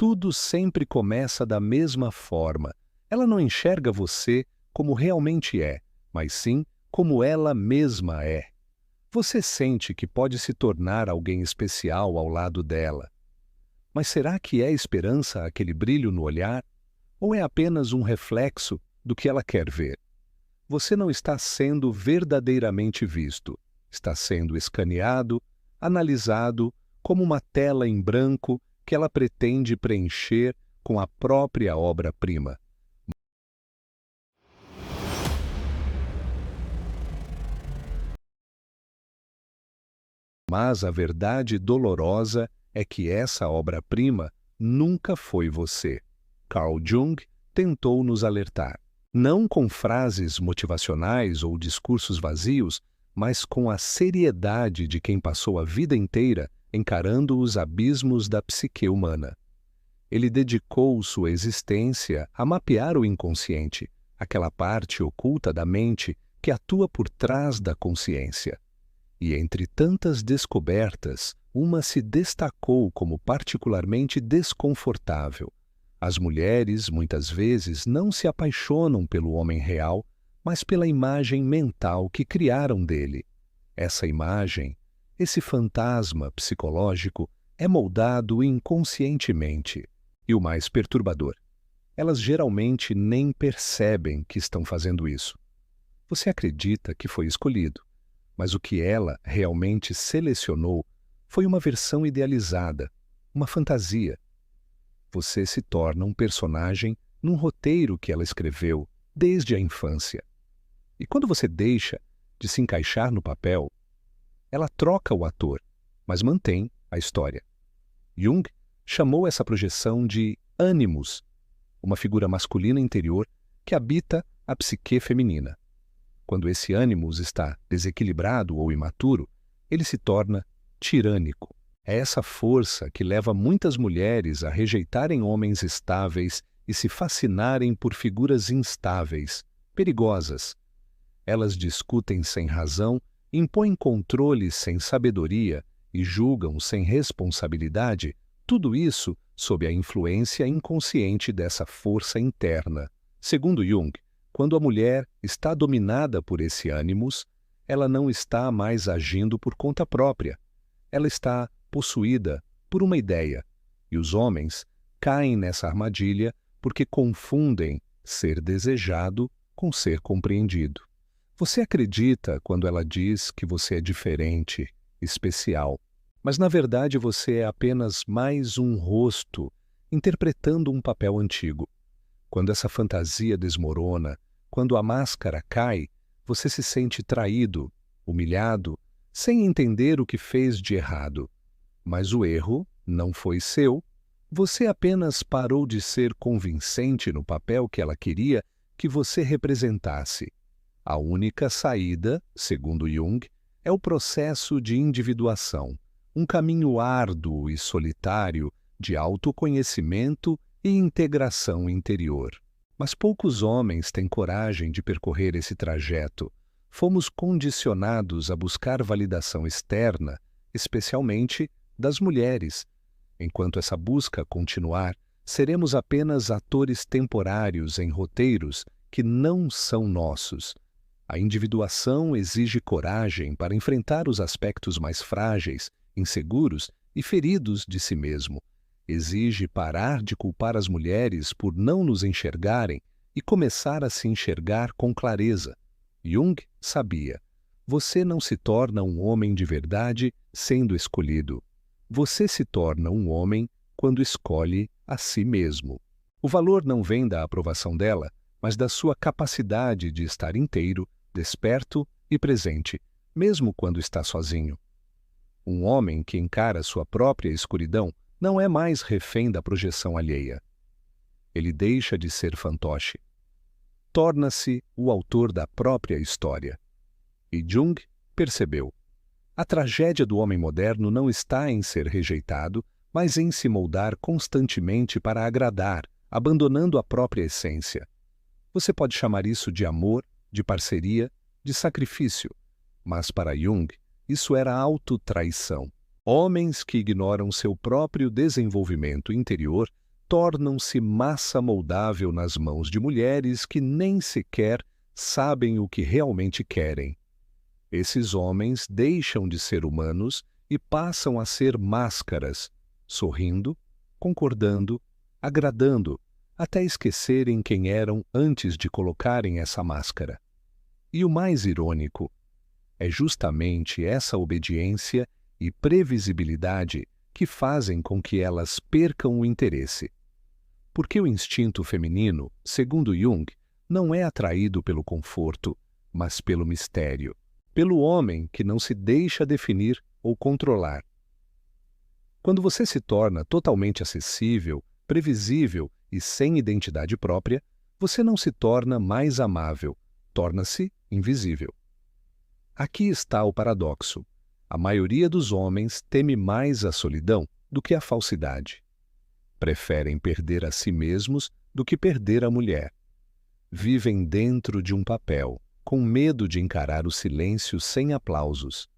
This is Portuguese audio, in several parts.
Tudo sempre começa da mesma forma. Ela não enxerga você como realmente é, mas sim como ela mesma é. Você sente que pode se tornar alguém especial ao lado dela. Mas será que é esperança aquele brilho no olhar? Ou é apenas um reflexo do que ela quer ver? Você não está sendo verdadeiramente visto. Está sendo escaneado, analisado, como uma tela em branco que ela pretende preencher com a própria obra-prima. Mas a verdade dolorosa é que essa obra-prima nunca foi você. Carl Jung tentou nos alertar, não com frases motivacionais ou discursos vazios, mas com a seriedade de quem passou a vida inteira encarando os abismos da psique humana. Ele dedicou sua existência a mapear o inconsciente, aquela parte oculta da mente que atua por trás da consciência. E entre tantas descobertas, uma se destacou como particularmente desconfortável. As mulheres, muitas vezes, não se apaixonam pelo homem real, mas pela imagem mental que criaram dele. Essa imagem, esse fantasma psicológico, é moldado inconscientemente. E o mais perturbador, elas geralmente nem percebem que estão fazendo isso. Você acredita que foi escolhido, mas o que ela realmente selecionou foi uma versão idealizada, uma fantasia. Você se torna um personagem num roteiro que ela escreveu desde a infância. E quando você deixa de se encaixar no papel, ela troca o ator, mas mantém a história. Jung chamou essa projeção de ânimos, uma figura masculina interior que habita a psique feminina. Quando esse ânimos está desequilibrado ou imaturo, ele se torna tirânico. É essa força que leva muitas mulheres a rejeitarem homens estáveis e se fascinarem por figuras instáveis, perigosas. Elas discutem sem razão, impõem controle sem sabedoria e julgam sem responsabilidade, tudo isso sob a influência inconsciente dessa força interna. Segundo Jung, quando a mulher está dominada por esse ânimos, ela não está mais agindo por conta própria. Ela está possuída por uma ideia. E os homens caem nessa armadilha porque confundem ser desejado com ser compreendido. Você acredita quando ela diz que você é diferente, especial, mas na verdade você é apenas mais um rosto interpretando um papel antigo. Quando essa fantasia desmorona, quando a máscara cai, você se sente traído, humilhado, sem entender o que fez de errado. Mas o erro não foi seu, você apenas parou de ser convincente no papel que ela queria que você representasse. A única saída, segundo Jung, é o processo de individuação, um caminho árduo e solitário de autoconhecimento e integração interior. Mas poucos homens têm coragem de percorrer esse trajeto. Fomos condicionados a buscar validação externa, especialmente das mulheres. Enquanto essa busca continuar, seremos apenas atores temporários em roteiros que não são nossos. A individuação exige coragem para enfrentar os aspectos mais frágeis, inseguros e feridos de si mesmo. Exige parar de culpar as mulheres por não nos enxergarem e começar a se enxergar com clareza. Jung sabia: você não se torna um homem de verdade sendo escolhido. Você se torna um homem quando escolhe a si mesmo. O valor não vem da aprovação dela, mas da sua capacidade de estar inteiro, desperto e presente, mesmo quando está sozinho. Um homem que encara sua própria escuridão não é mais refém da projeção alheia. Ele deixa de ser fantoche. Torna-se o autor da própria história. E Jung percebeu: a tragédia do homem moderno não está em ser rejeitado, mas em se moldar constantemente para agradar, abandonando a própria essência. Você pode chamar isso de amor, de parceria, de sacrifício, mas para Jung isso era autotraição. Homens que ignoram seu próprio desenvolvimento interior tornam-se massa moldável nas mãos de mulheres que nem sequer sabem o que realmente querem. Esses homens deixam de ser humanos e passam a ser máscaras, sorrindo, concordando, agradando, até esquecerem quem eram antes de colocarem essa máscara. E o mais irônico é justamente essa obediência e previsibilidade que fazem com que elas percam o interesse. Porque o instinto feminino, segundo Jung, não é atraído pelo conforto, mas pelo mistério, pelo homem que não se deixa definir ou controlar. Quando você se torna totalmente acessível, previsível e sem identidade própria, você não se torna mais amável, torna-se invisível. Aqui está o paradoxo. A maioria dos homens teme mais a solidão do que a falsidade. Preferem perder a si mesmos do que perder a mulher. Vivem dentro de um papel, com medo de encarar o silêncio sem aplausos.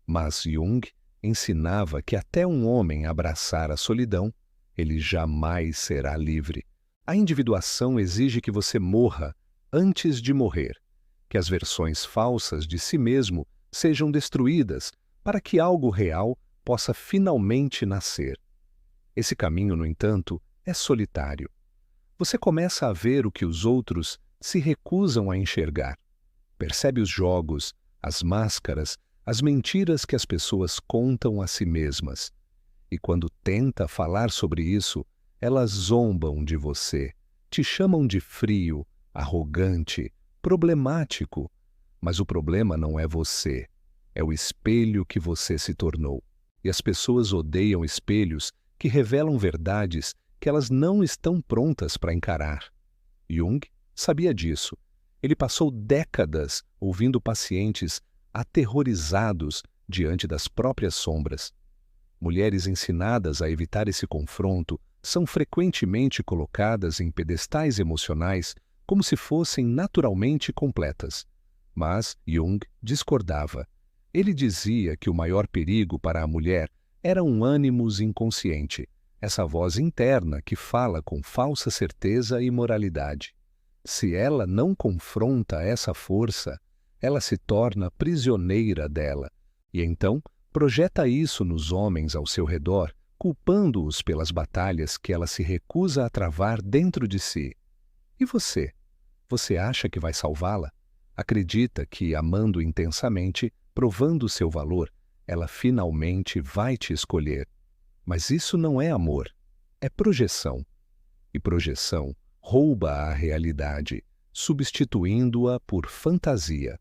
Mas Jung ensinava que até um homem abraçar a solidão, ele jamais será livre. A individuação exige que você morra antes de morrer, que as versões falsas de si mesmo sejam destruídas para que algo real possa finalmente nascer. Esse caminho, no entanto, é solitário. Você começa a ver o que os outros se recusam a enxergar. Percebe os jogos, as máscaras, as mentiras que as pessoas contam a si mesmas. E quando tenta falar sobre isso, elas zombam de você, te chamam de frio, arrogante, problemático. Mas o problema não é você, é o espelho que você se tornou. E as pessoas odeiam espelhos que revelam verdades que elas não estão prontas para encarar. Jung sabia disso. Ele passou décadas ouvindo pacientes aterrorizados diante das próprias sombras. Mulheres ensinadas a evitar esse confronto são frequentemente colocadas em pedestais emocionais como se fossem naturalmente completas. Mas Jung discordava. Ele dizia que o maior perigo para a mulher era um ânimos inconsciente, essa voz interna que fala com falsa certeza e moralidade. Se ela não confronta essa força, ela se torna prisioneira dela, e então projeta isso nos homens ao seu redor, culpando-os pelas batalhas que ela se recusa a travar dentro de si. E você? Você acha que vai salvá-la? Acredita que, amando intensamente, provando seu valor, ela finalmente vai te escolher. Mas isso não é amor, é projeção. E projeção rouba a realidade, substituindo-a por fantasia.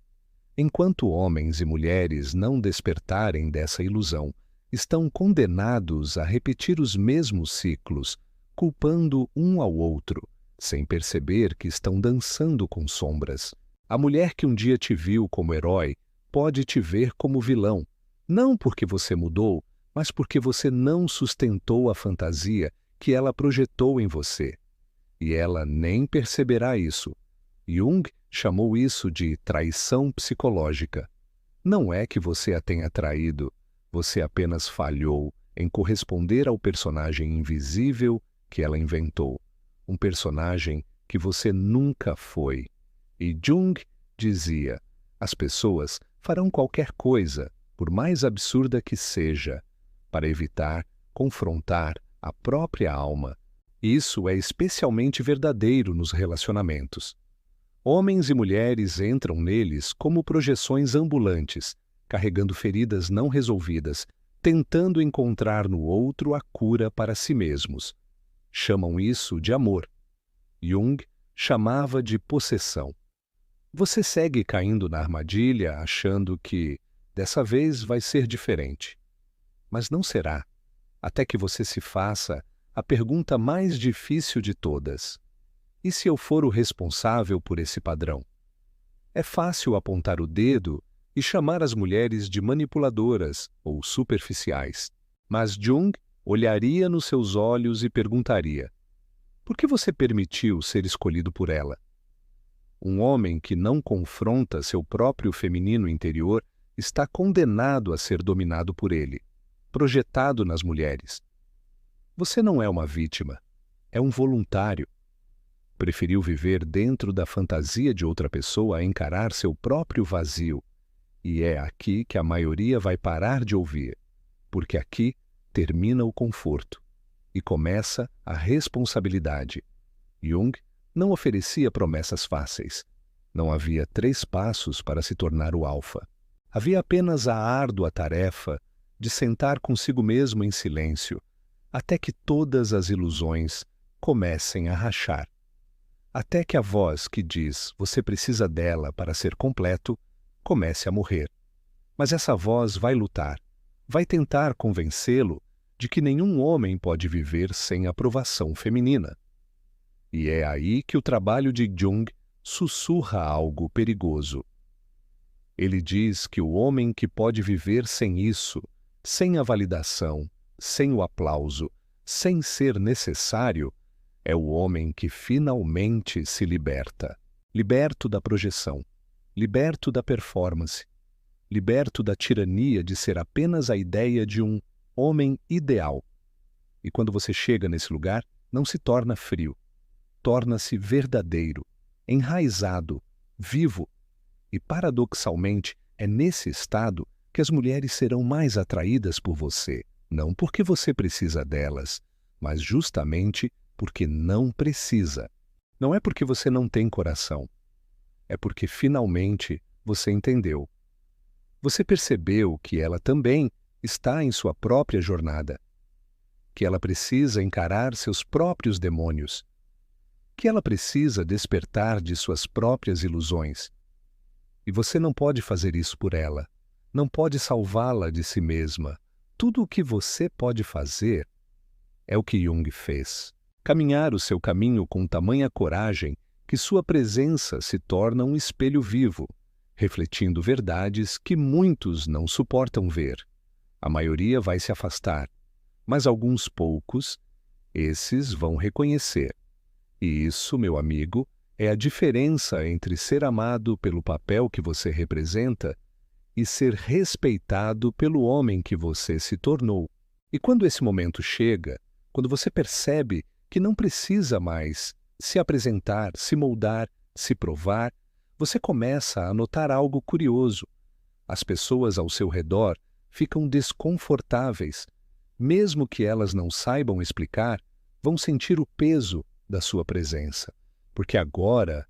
Enquanto homens e mulheres não despertarem dessa ilusão, estão condenados a repetir os mesmos ciclos, culpando um ao outro, sem perceber que estão dançando com sombras. A mulher que um dia te viu como herói pode te ver como vilão, não porque você mudou, mas porque você não sustentou a fantasia que ela projetou em você. E ela nem perceberá isso. Jung chamou isso de traição psicológica. Não é que você a tenha traído, você apenas falhou em corresponder ao personagem invisível que ela inventou, um personagem que você nunca foi. E Jung dizia, as pessoas farão qualquer coisa, por mais absurda que seja, para evitar confrontar a própria alma. Isso é especialmente verdadeiro nos relacionamentos. Homens e mulheres entram neles como projeções ambulantes, carregando feridas não resolvidas, tentando encontrar no outro a cura para si mesmos. Chamam isso de amor. Jung chamava de possessão. Você segue caindo na armadilha achando que, dessa vez, vai ser diferente. Mas não será, até que você se faça a pergunta mais difícil de todas. E se eu for o responsável por esse padrão? É fácil apontar o dedo e chamar as mulheres de manipuladoras ou superficiais. Mas Jung olharia nos seus olhos e perguntaria: por que você permitiu ser escolhido por ela? Um homem que não confronta seu próprio feminino interior está condenado a ser dominado por ele, projetado nas mulheres. Você não é uma vítima, é um voluntário. Preferiu viver dentro da fantasia de outra pessoa a encarar seu próprio vazio. E é aqui que a maioria vai parar de ouvir, porque aqui termina o conforto e começa a responsabilidade. Jung não oferecia promessas fáceis. Não havia 3 passos para se tornar o alfa. Havia apenas a árdua tarefa de sentar consigo mesmo em silêncio, até que todas as ilusões comecem a rachar. Até que a voz que diz você precisa dela para ser completo comece a morrer. Mas essa voz vai lutar, vai tentar convencê-lo de que nenhum homem pode viver sem aprovação feminina. E é aí que o trabalho de Jung sussurra algo perigoso. Ele diz que o homem que pode viver sem isso, sem a validação, sem o aplauso, sem ser necessário, é o homem que finalmente se liberta. Liberto da projeção, liberto da performance, liberto da tirania de ser apenas a ideia de um homem ideal. E quando você chega nesse lugar, não se torna frio, torna-se verdadeiro, enraizado, vivo. E paradoxalmente, é nesse estado que as mulheres serão mais atraídas por você, não porque você precisa delas, mas justamente porque não precisa. Não é porque você não tem coração, é porque finalmente você entendeu. Você percebeu que ela também está em sua própria jornada, que ela precisa encarar seus próprios demônios, que ela precisa despertar de suas próprias ilusões. E você não pode fazer isso por ela, não pode salvá-la de si mesma. Tudo o que você pode fazer é o que Jung fez. Caminhar o seu caminho com tamanha coragem que sua presença se torna um espelho vivo, refletindo verdades que muitos não suportam ver. A maioria vai se afastar, mas alguns poucos, esses vão reconhecer. E isso, meu amigo, é a diferença entre ser amado pelo papel que você representa e ser respeitado pelo homem que você se tornou. E quando esse momento chega, quando você percebe que não precisa mais se apresentar, se moldar, se provar, você começa a notar algo curioso. As pessoas ao seu redor ficam desconfortáveis. Mesmo que elas não saibam explicar, vão sentir o peso da sua presença. Porque agora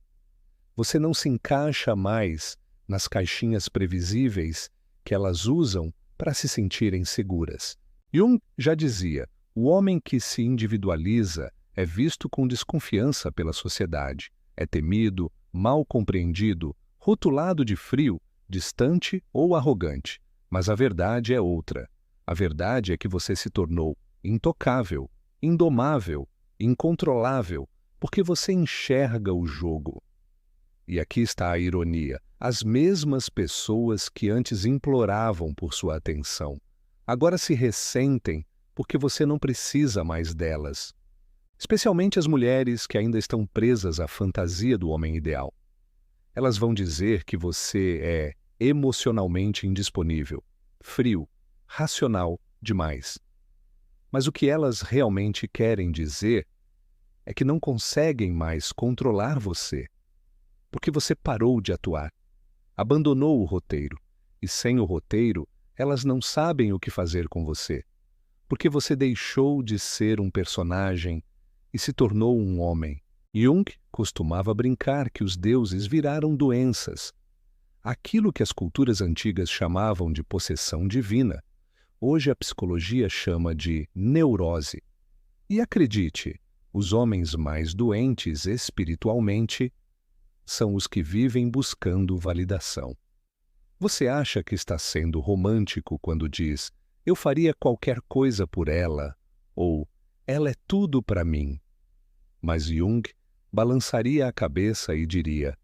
você não se encaixa mais nas caixinhas previsíveis que elas usam para se sentirem seguras. Jung já dizia, o homem que se individualiza é visto com desconfiança pela sociedade, é temido, mal compreendido, rotulado de frio, distante ou arrogante. Mas a verdade é outra. A verdade é que você se tornou intocável, indomável, incontrolável, porque você enxerga o jogo. E aqui está a ironia. As mesmas pessoas que antes imploravam por sua atenção, agora se ressentem porque você não precisa mais delas. Especialmente as mulheres que ainda estão presas à fantasia do homem ideal. Elas vão dizer que você é emocionalmente indisponível, frio, racional demais. Mas o que elas realmente querem dizer é que não conseguem mais controlar você, porque você parou de atuar, abandonou o roteiro, e sem o roteiro, elas não sabem o que fazer com você, porque você deixou de ser um personagem e se tornou um homem. Jung costumava brincar que os deuses viraram doenças. Aquilo que as culturas antigas chamavam de possessão divina, hoje a psicologia chama de neurose. E acredite, os homens mais doentes espiritualmente são os que vivem buscando validação. Você acha que está sendo romântico quando diz eu faria qualquer coisa por ela, ou ela é tudo para mim. Mas Jung balançaria a cabeça e diria,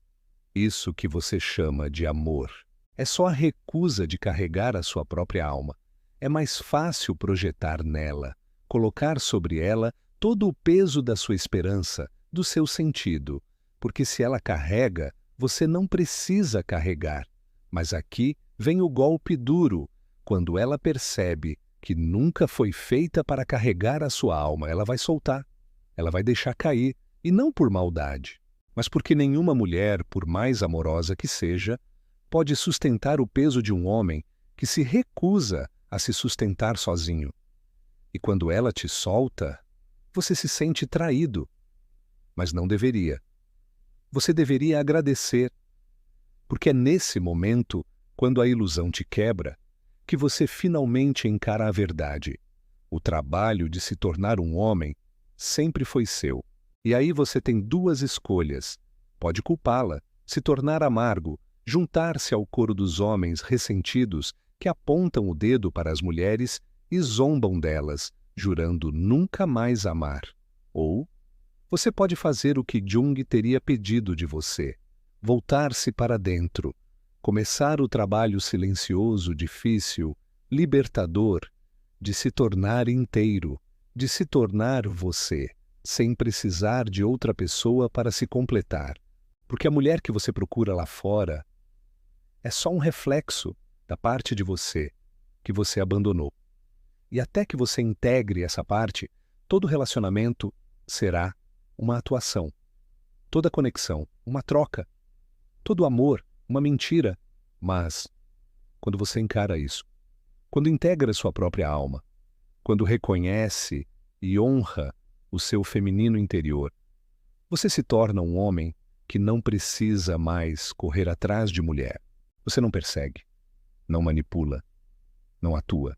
isso que você chama de amor é só a recusa de carregar a sua própria alma. É mais fácil projetar nela, colocar sobre ela todo o peso da sua esperança, do seu sentido, porque se ela carrega, você não precisa carregar. Mas aqui vem o golpe duro. Quando ela percebe que nunca foi feita para carregar a sua alma, ela vai soltar. Ela vai deixar cair, e não por maldade, mas porque nenhuma mulher, por mais amorosa que seja, pode sustentar o peso de um homem que se recusa a se sustentar sozinho. E quando ela te solta, você se sente traído, mas não deveria. Você deveria agradecer, porque é nesse momento, quando a ilusão te quebra, que você finalmente encara a verdade. O trabalho de se tornar um homem sempre foi seu. E aí você tem duas escolhas. Pode culpá-la, se tornar amargo, juntar-se ao coro dos homens ressentidos que apontam o dedo para as mulheres e zombam delas, jurando nunca mais amar. Ou você pode fazer o que Jung teria pedido de você, voltar-se para dentro, começar o trabalho silencioso, difícil, libertador, de se tornar inteiro, de se tornar você, sem precisar de outra pessoa para se completar. Porque a mulher que você procura lá fora é só um reflexo da parte de você que você abandonou. E até que você integre essa parte, todo relacionamento será uma atuação. Toda conexão, uma troca. Todo amor, uma mentira. Mas, quando você encara isso, quando integra sua própria alma, quando reconhece e honra o seu feminino interior, você se torna um homem que não precisa mais correr atrás de mulher. Você não persegue, não manipula, não atua.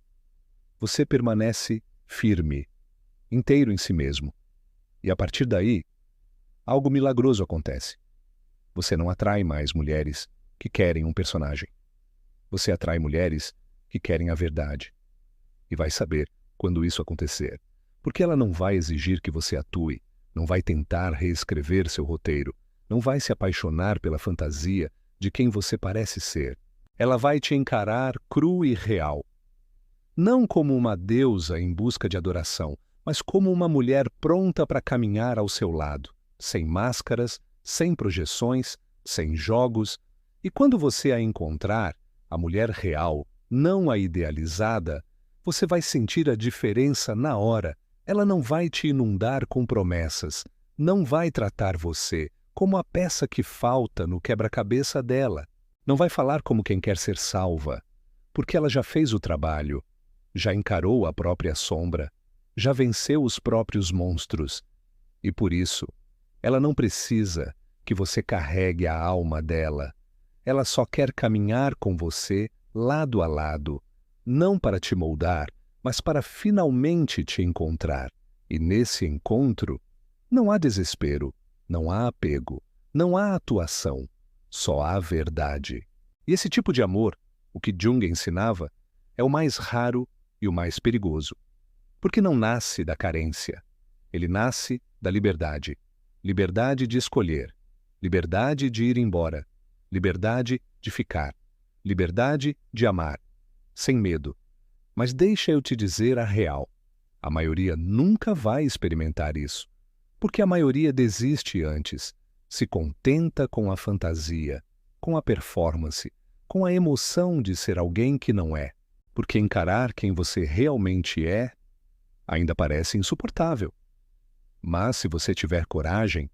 Você permanece firme, inteiro em si mesmo. E a partir daí, algo milagroso acontece. Você não atrai mais mulheres que querem um personagem. Você atrai mulheres que querem a verdade. E vai saber quando isso acontecer. Porque ela não vai exigir que você atue, não vai tentar reescrever seu roteiro, não vai se apaixonar pela fantasia de quem você parece ser. Ela vai te encarar cru e real. Não como uma deusa em busca de adoração, mas como uma mulher pronta para caminhar ao seu lado, sem máscaras, sem projeções, sem jogos. E quando você a encontrar, a mulher real, não a idealizada, você vai sentir a diferença na hora. Ela não vai te inundar com promessas, não vai tratar você como a peça que falta no quebra-cabeça dela. Não vai falar como quem quer ser salva, porque ela já fez o trabalho, já encarou a própria sombra, já venceu os próprios monstros. E por isso, ela não precisa que você carregue a alma dela. Ela só quer caminhar com você lado a lado, não para te moldar, mas para finalmente te encontrar. E nesse encontro, não há desespero, não há apego, não há atuação, só há verdade. E esse tipo de amor, o que Jung ensinava, é o mais raro e o mais perigoso. Porque não nasce da carência. Ele nasce da liberdade. Liberdade de escolher. Liberdade de ir embora. Liberdade de ficar. Liberdade de amar. Sem medo. Mas deixa eu te dizer a real. A maioria nunca vai experimentar isso. Porque a maioria desiste antes. Se contenta com a fantasia, com a performance, com a emoção de ser alguém que não é. Porque encarar quem você realmente é ainda parece insuportável. Mas se você tiver coragem,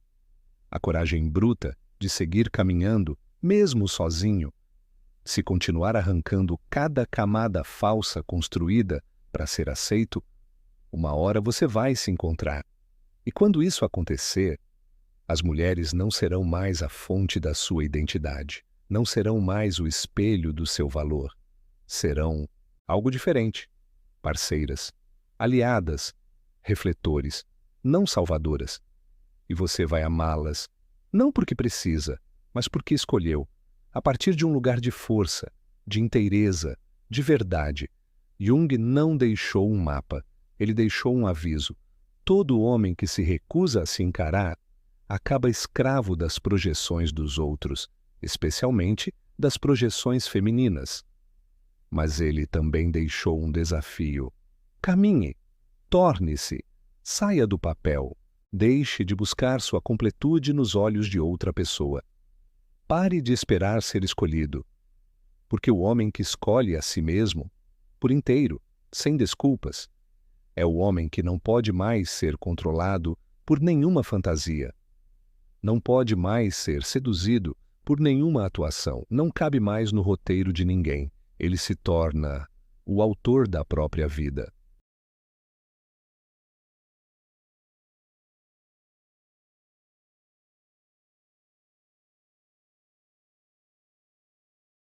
a coragem bruta de seguir caminhando, mesmo sozinho, se continuar arrancando cada camada falsa construída para ser aceito, uma hora você vai se encontrar. E quando isso acontecer, as mulheres não serão mais a fonte da sua identidade, não serão mais o espelho do seu valor. Serão algo diferente, parceiras, aliadas, refletores, não salvadoras. E você vai amá-las, não porque precisa, mas porque escolheu, a partir de um lugar de força, de inteireza, de verdade. Jung não deixou um mapa, ele deixou um aviso. Todo homem que se recusa a se encarar acaba escravo das projeções dos outros, especialmente das projeções femininas. Mas ele também deixou um desafio. Caminhe, torne-se, saia do papel, deixe de buscar sua completude nos olhos de outra pessoa. Pare de esperar ser escolhido, porque o homem que escolhe a si mesmo, por inteiro, sem desculpas, é o homem que não pode mais ser controlado por nenhuma fantasia. Não pode mais ser seduzido por nenhuma atuação, não cabe mais no roteiro de ninguém. Ele se torna o autor da própria vida.